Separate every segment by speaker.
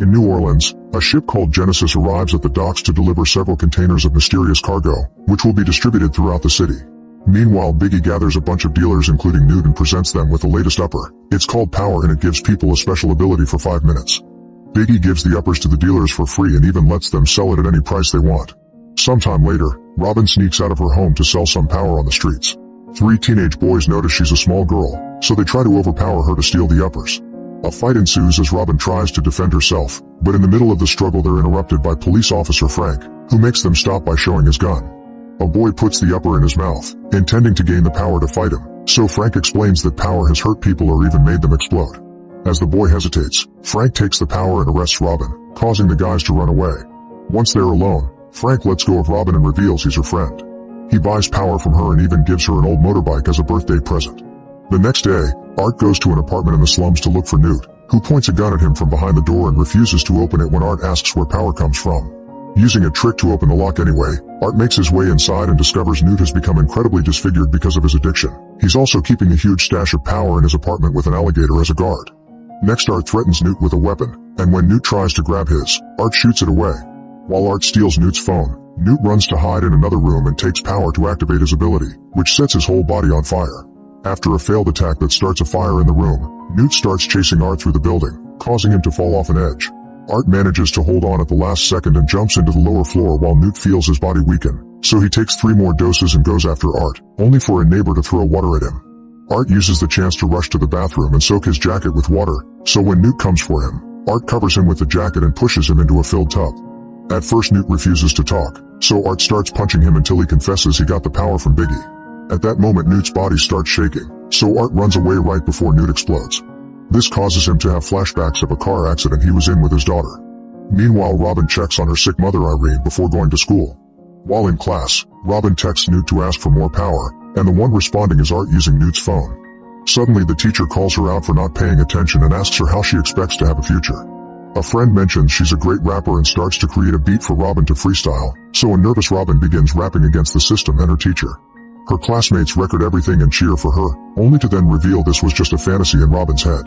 Speaker 1: In New Orleans, a ship called Genesis arrives at the docks to deliver several containers of mysterious cargo, which will be distributed throughout the city. Meanwhile, Biggie gathers a bunch of dealers including Newt and presents them with the latest upper. It's called Power and it gives people a special ability for 5 minutes. Biggie gives the uppers to the dealers for free and even lets them sell it at any price they want. Sometime later, Robin sneaks out of her home to sell some power on the streets. 3 teenage boys notice she's a small girl, so they try to overpower her to steal the uppers. A fight ensues as Robin tries to defend herself, but in the middle of the struggle they're interrupted by police officer Frank, who makes them stop by showing his gun. A boy puts the upper in his mouth, intending to gain the power to fight him, so Frank explains that power has hurt people or even made them explode. As the boy hesitates, Frank takes the power and arrests Robin, causing the guys to run away. Once they're alone, Frank lets go of Robin and reveals he's her friend. He buys power from her and even gives her an old motorbike as a birthday present. The next day, Art goes to an apartment in the slums to look for Newt, who points a gun at him from behind the door and refuses to open it when Art asks where power comes from. Using a trick to open the lock anyway, Art makes his way inside and discovers Newt has become incredibly disfigured because of his addiction. He's also keeping a huge stash of power in his apartment with an alligator as a guard. Next, Art threatens Newt with a weapon, and when Newt tries to grab his, Art shoots it away. While Art steals Newt's phone, Newt runs to hide in another room and takes power to activate his ability, which sets his whole body on fire. After a failed attack that starts a fire in the room, Newt starts chasing Art through the building, causing him to fall off an edge. Art manages to hold on at the last second and jumps into the lower floor while Newt feels his body weaken, so he takes 3 more doses and goes after Art, only for a neighbor to throw water at him. Art uses the chance to rush to the bathroom and soak his jacket with water, so when Newt comes for him, Art covers him with the jacket and pushes him into a filled tub. At first Newt refuses to talk, so Art starts punching him until he confesses he got the power from Biggie. At that moment Newt's body starts shaking, so Art runs away right before Newt explodes. This causes him to have flashbacks of a car accident he was in with his daughter. Meanwhile, Robin checks on her sick mother Irene before going to school. While in class, Robin texts Newt to ask for more power, and the one responding is Art using Newt's phone. Suddenly the teacher calls her out for not paying attention and asks her how she expects to have a future. A friend mentions she's a great rapper and starts to create a beat for Robin to freestyle, so a nervous Robin begins rapping against the system and her teacher. Her classmates record everything and cheer for her, only to then reveal this was just a fantasy in Robin's head.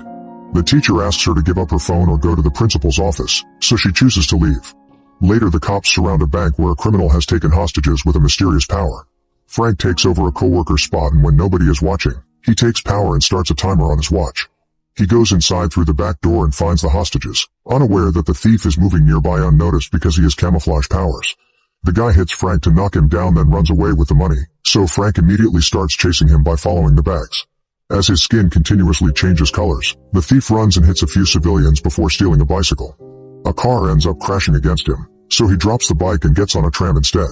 Speaker 1: The teacher asks her to give up her phone or go to the principal's office, so she chooses to leave. Later the cops surround a bank where a criminal has taken hostages with a mysterious power. Frank takes over a co-worker's spot and when nobody is watching, he takes power and starts a timer on his watch. He goes inside through the back door and finds the hostages, unaware that the thief is moving nearby unnoticed because he has camouflage powers. The guy hits Frank to knock him down then runs away with the money, so Frank immediately starts chasing him by following the bags. As his skin continuously changes colors, the thief runs and hits a few civilians before stealing a bicycle. A car ends up crashing against him, so he drops the bike and gets on a tram instead.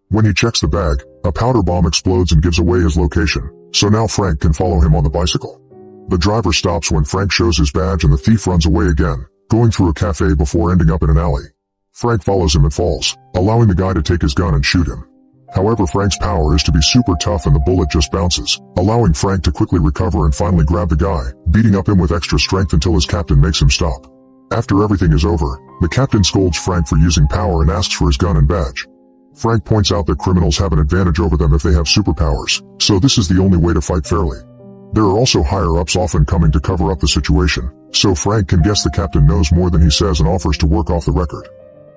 Speaker 1: When he checks the bag, a powder bomb explodes and gives away his location, so now Frank can follow him on the bicycle. The driver stops when Frank shows his badge and the thief runs away again, going through a cafe before ending up in an alley. Frank follows him and falls, allowing the guy to take his gun and shoot him. However, Frank's power is to be super tough and the bullet just bounces, allowing Frank to quickly recover and finally grab the guy, beating up him with extra strength until his captain makes him stop. After everything is over, the captain scolds Frank for using power and asks for his gun and badge. Frank points out that criminals have an advantage over them if they have superpowers, so this is the only way to fight fairly. There are also higher-ups often coming to cover up the situation, so Frank can guess the captain knows more than he says and offers to work off the record.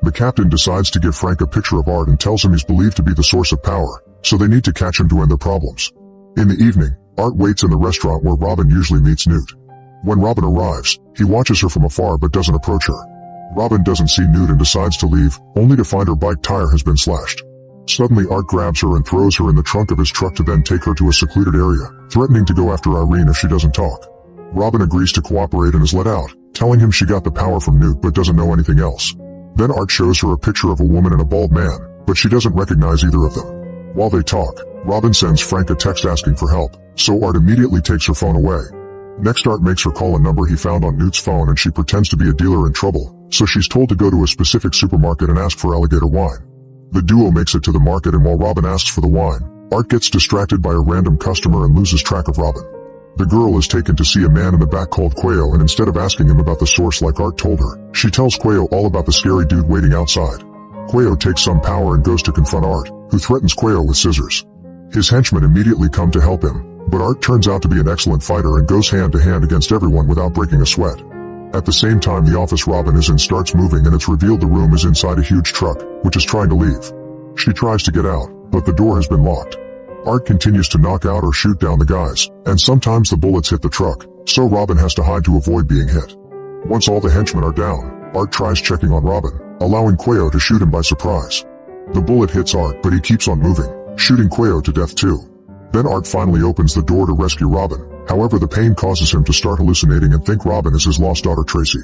Speaker 1: The captain decides to give Frank a picture of Art and tells him he's believed to be the source of power, so they need to catch him to end their problems. In the evening, Art waits in the restaurant where Robin usually meets Newt. When Robin arrives, he watches her from afar but doesn't approach her. Robin doesn't see Newt and decides to leave, only to find her bike tire has been slashed. Suddenly Art grabs her and throws her in the trunk of his truck to then take her to a secluded area, threatening to go after Irene if she doesn't talk. Robin agrees to cooperate and is let out, telling him she got the power from Newt but doesn't know anything else. Then Art shows her a picture of a woman and a bald man, but she doesn't recognize either of them. While they talk, Robin sends Frank a text asking for help, so Art immediately takes her phone away. Next Art makes her call a number he found on Newt's phone and she pretends to be a dealer in trouble, so she's told to go to a specific supermarket and ask for alligator wine. The duo makes it to the market and while Robin asks for the wine, Art gets distracted by a random customer and loses track of Robin. The girl is taken to see a man in the back called Quayo and instead of asking him about the source like Art told her, she tells Quayo all about the scary dude waiting outside. Quayo takes some power and goes to confront Art, who threatens Quayo with scissors. His henchmen immediately come to help him, but Art turns out to be an excellent fighter and goes hand to hand against everyone without breaking a sweat. At the same time the office Robin is in starts moving and it's revealed the room is inside a huge truck, which is trying to leave. She tries to get out, but the door has been locked. Art continues to knock out or shoot down the guys, and sometimes the bullets hit the truck, so Robin has to hide to avoid being hit. Once all the henchmen are down, Art tries checking on Robin, allowing Quayo to shoot him by surprise. The bullet hits Art but he keeps on moving, shooting Quayo to death too. Then Art finally opens the door to rescue Robin, however the pain causes him to start hallucinating and think Robin is his lost daughter Tracy.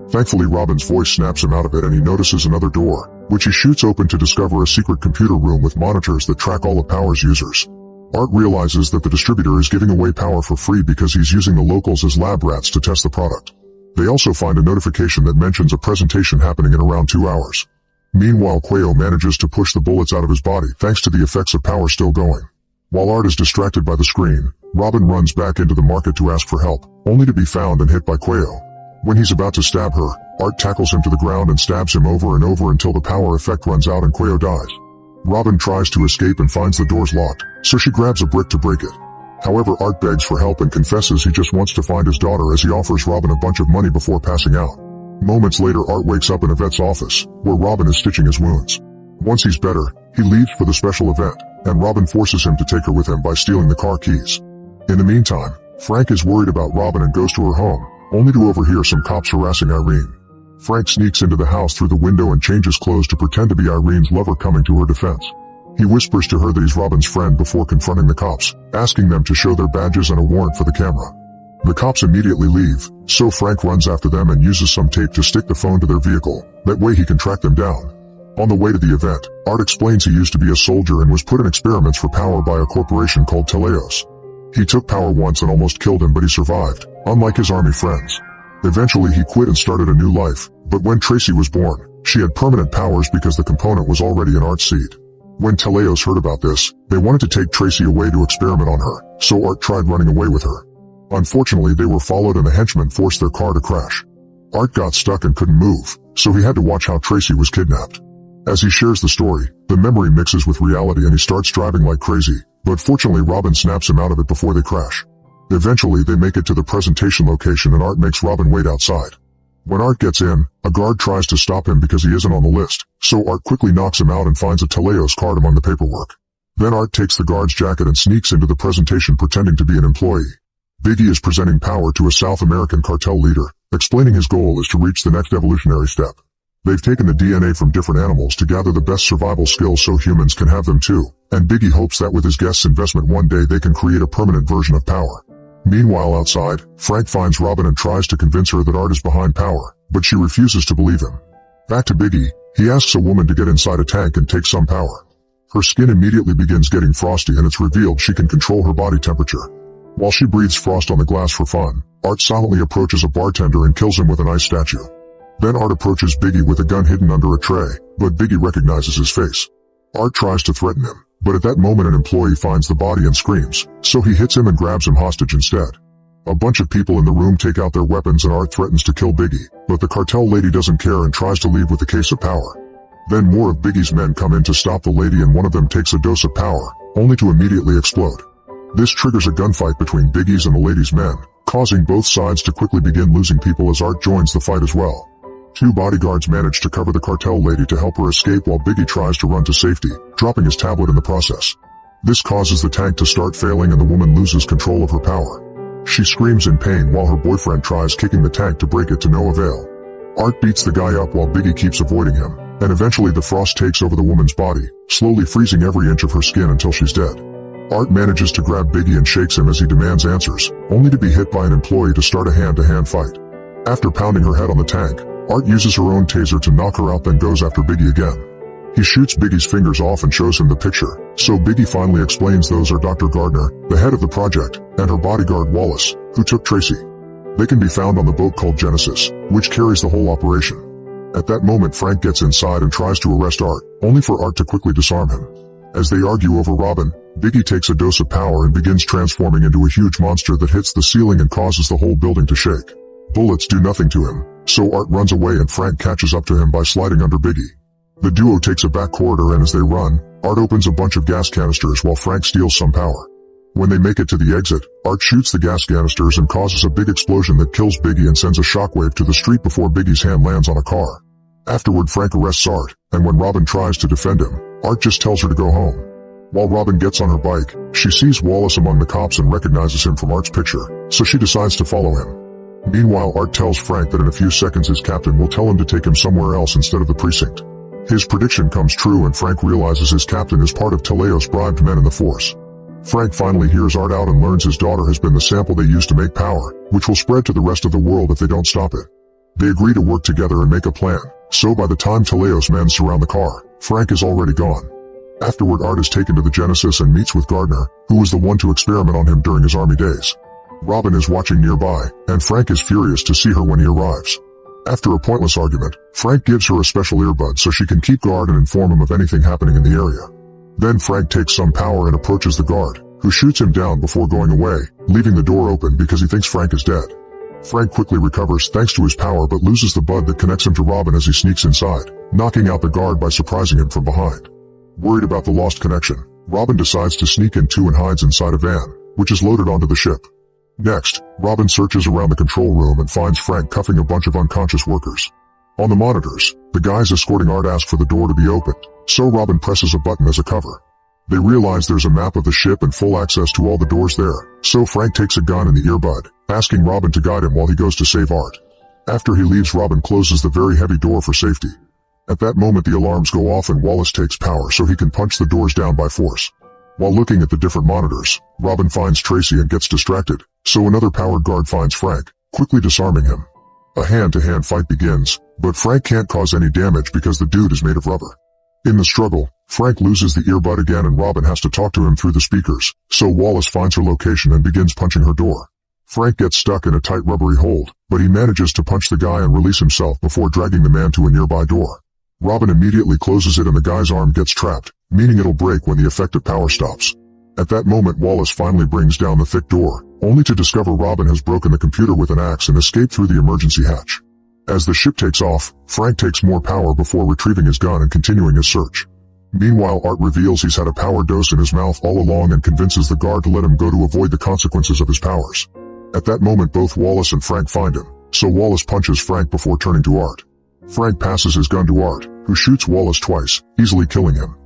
Speaker 1: Thankfully Robin's voice snaps him out of it and he notices another door, which he shoots open to discover a secret computer room with monitors that track all of Power's users. Art realizes that the distributor is giving away Power for free because he's using the locals as lab rats to test the product. They also find a notification that mentions a presentation happening in around 2 hours. Meanwhile Quayo manages to push the bullets out of his body thanks to the effects of Power still going. While Art is distracted by the screen, Robin runs back into the market to ask for help, only to be found and hit by Quayo. When he's about to stab her, Art tackles him to the ground and stabs him over and over until the power effect runs out and Quayo dies. Robin tries to escape and finds the doors locked, so she grabs a brick to break it. However, Art begs for help and confesses he just wants to find his daughter as he offers Robin a bunch of money before passing out. Moments later Art wakes up in a vet's office, where Robin is stitching his wounds. Once he's better, he leaves for the special event, and Robin forces him to take her with him by stealing the car keys. In the meantime, Frank is worried about Robin and goes to her home, only to overhear some cops harassing Irene. Frank sneaks into the house through the window and changes clothes to pretend to be Irene's lover coming to her defense. He whispers to her that he's Robin's friend before confronting the cops, asking them to show their badges and a warrant for the camera. The cops immediately leave, so Frank runs after them and uses some tape to stick the phone to their vehicle, that way he can track them down. On the way to the event, Art explains he used to be a soldier and was put in experiments for Power by a corporation called Teleos. He took Power once and almost killed him but he survived, unlike his army friends. Eventually he quit and started a new life, but when Tracy was born, she had permanent powers because the component was already in Art's seed. When Teleos heard about this, they wanted to take Tracy away to experiment on her, so Art tried running away with her. Unfortunately they were followed and the henchmen forced their car to crash. Art got stuck and couldn't move, so he had to watch how Tracy was kidnapped. As he shares the story, the memory mixes with reality and he starts driving like crazy, but fortunately Robin snaps him out of it before they crash. Eventually they make it to the presentation location and Art makes Robin wait outside. When Art gets in, a guard tries to stop him because he isn't on the list, so Art quickly knocks him out and finds a Teleos card among the paperwork. Then Art takes the guard's jacket and sneaks into the presentation pretending to be an employee. Biggie is presenting Power to a South American cartel leader, explaining his goal is to reach the next evolutionary step. They've taken the DNA from different animals to gather the best survival skills so humans can have them too, and Biggie hopes that with his guest's investment one day they can create a permanent version of Power. Meanwhile outside, Frank finds Robin and tries to convince her that Art is behind Power, but she refuses to believe him. Back to Biggie, he asks a woman to get inside a tank and take some Power. Her skin immediately begins getting frosty and it's revealed she can control her body temperature. While she breathes frost on the glass for fun, Art silently approaches a bartender and kills him with an ice statue. Then Art approaches Biggie with a gun hidden under a tray, but Biggie recognizes his face. Art tries to threaten him, but at that moment an employee finds the body and screams, so he hits him and grabs him hostage instead. A bunch of people in the room take out their weapons and Art threatens to kill Biggie, but the cartel lady doesn't care and tries to leave with a case of Power. Then more of Biggie's men come in to stop the lady and one of them takes a dose of Power, only to immediately explode. This triggers a gunfight between Biggie's and the lady's men, causing both sides to quickly begin losing people as Art joins the fight as well. 2 bodyguards manage to cover the cartel lady to help her escape while Biggie tries to run to safety, dropping his tablet in the process. This causes the tank to start failing and the woman loses control of her power. She screams in pain while her boyfriend tries kicking the tank to break it to no avail. Art beats the guy up while Biggie keeps avoiding him, and eventually the frost takes over the woman's body, slowly freezing every inch of her skin until she's dead. Art manages to grab Biggie and shakes him as he demands answers, only to be hit by an employee to start a hand-to-hand fight. After pounding her head on the tank, Art uses her own taser to knock her out then goes after Biggie again. He shoots Biggie's fingers off and shows him the picture, so Biggie finally explains those are Dr. Gardner, the head of the project, and her bodyguard Wallace, who took Tracy. They can be found on the boat called Genesis, which carries the whole operation. At that moment Frank gets inside and tries to arrest Art, only for Art to quickly disarm him. As they argue over Robin, Biggie takes a dose of power and begins transforming into a huge monster that hits the ceiling and causes the whole building to shake. Bullets do nothing to him, so Art runs away and Frank catches up to him by sliding under Biggie. The duo takes a back corridor and as they run, Art opens a bunch of gas canisters while Frank steals some power. When they make it to the exit, Art shoots the gas canisters and causes a big explosion that kills Biggie and sends a shockwave to the street before Biggie's hand lands on a car. Afterward, Frank arrests Art, and when Robin tries to defend him, Art just tells her to go home. While Robin gets on her bike, she sees Wallace among the cops and recognizes him from Art's picture, so she decides to follow him. Meanwhile, Art tells Frank that in a few seconds his captain will tell him to take him somewhere else instead of the precinct. His prediction comes true and Frank realizes his captain is part of Teleos' bribed men in the force. Frank finally hears Art out and learns his daughter has been the sample they used to make power, which will spread to the rest of the world if they don't stop it. They agree to work together and make a plan, so by the time Teleos men surround the car, Frank is already gone. Afterward, Art is taken to the Genesis and meets with Gardner, who was the one to experiment on him during his army days. Robin is watching nearby, and Frank is furious to see her when he arrives. After a pointless argument, Frank gives her a special earbud so she can keep guard and inform him of anything happening in the area. Then Frank takes some power and approaches the guard, who shoots him down before going away, leaving the door open because he thinks Frank is dead. Frank quickly recovers thanks to his power but loses the bud that connects him to Robin as he sneaks inside, knocking out the guard by surprising him from behind. Worried about the lost connection, Robin decides to sneak in too and hides inside a van, which is loaded onto the ship. Next, Robin searches around the control room and finds Frank cuffing a bunch of unconscious workers. On the monitors, the guys escorting Art ask for the door to be opened, so Robin presses a button as a cover. They realize there's a map of the ship and full access to all the doors there, so Frank takes a gun in the earbud, asking Robin to guide him while he goes to save Art. After he leaves, Robin closes the very heavy door for safety. At that moment, the alarms go off and Wallace takes power so he can punch the doors down by force. While looking at the different monitors, Robin finds Tracy and gets distracted, so another powered guard finds Frank, quickly disarming him. A hand-to-hand fight begins, but Frank can't cause any damage because the dude is made of rubber. In the struggle, Frank loses the earbud again and Robin has to talk to him through the speakers, so Wallace finds her location and begins punching her door. Frank gets stuck in a tight rubbery hold, but he manages to punch the guy and release himself before dragging the man to a nearby door. Robin immediately closes it and the guy's arm gets trapped, meaning it'll break when the effective power stops. At that moment, Wallace finally brings down the thick door, only to discover Robin has broken the computer with an axe and escaped through the emergency hatch. As the ship takes off, Frank takes more power before retrieving his gun and continuing his search. Meanwhile, Art reveals he's had a power dose in his mouth all along and convinces the guard to let him go to avoid the consequences of his powers. At that moment, both Wallace and Frank find him, so Wallace punches Frank before turning to Art. Frank passes his gun to Art, who shoots Wallace twice, easily killing him.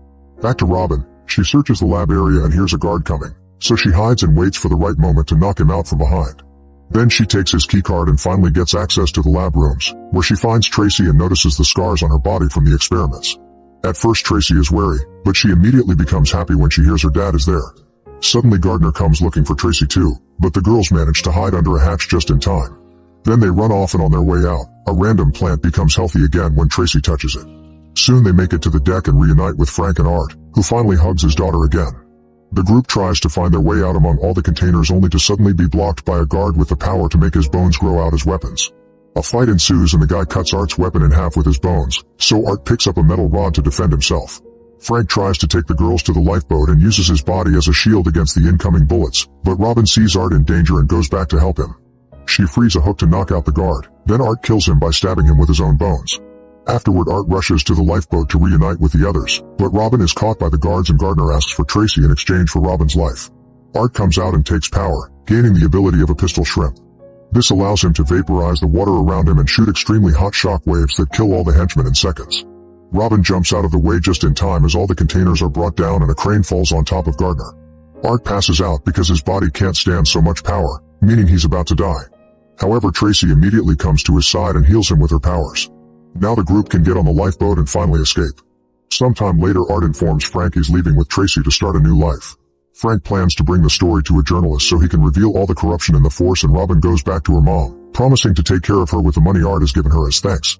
Speaker 1: Back to Robin, she searches the lab area and hears a guard coming, so she hides and waits for the right moment to knock him out from behind. Then she takes his keycard and finally gets access to the lab rooms, where she finds Tracy and notices the scars on her body from the experiments. At first Tracy is wary, but she immediately becomes happy when she hears her dad is there. Suddenly Gardner comes looking for Tracy too, but the girls manage to hide under a hatch just in time. Then they run off and on their way out, a random plant becomes healthy again when Tracy touches it. Soon they make it to the deck and reunite with Frank and Art, who finally hugs his daughter again. The group tries to find their way out among all the containers only to suddenly be blocked by a guard with the power to make his bones grow out as weapons. A fight ensues and the guy cuts Art's weapon in half with his bones, so Art picks up a metal rod to defend himself. Frank tries to take the girls to the lifeboat and uses his body as a shield against the incoming bullets, but Robin sees Art in danger and goes back to help him. She frees a hook to knock out the guard, then Art kills him by stabbing him with his own bones. Afterward, Art rushes to the lifeboat to reunite with the others, but Robin is caught by the guards and Gardner asks for Tracy in exchange for Robin's life. Art comes out and takes power, gaining the ability of a pistol shrimp. This allows him to vaporize the water around him and shoot extremely hot shock waves that kill all the henchmen in seconds. Robin jumps out of the way just in time as all the containers are brought down and a crane falls on top of Gardner. Art passes out because his body can't stand so much power, meaning he's about to die. However, Tracy immediately comes to his side and heals him with her powers. Now the group can get on the lifeboat and finally escape. Sometime later, Art informs Frank he's leaving with Tracy to start a new life. Frank plans to bring the story to a journalist so he can reveal all the corruption in the force, and Robin goes back to her mom, promising to take care of her with the money Art has given her as thanks.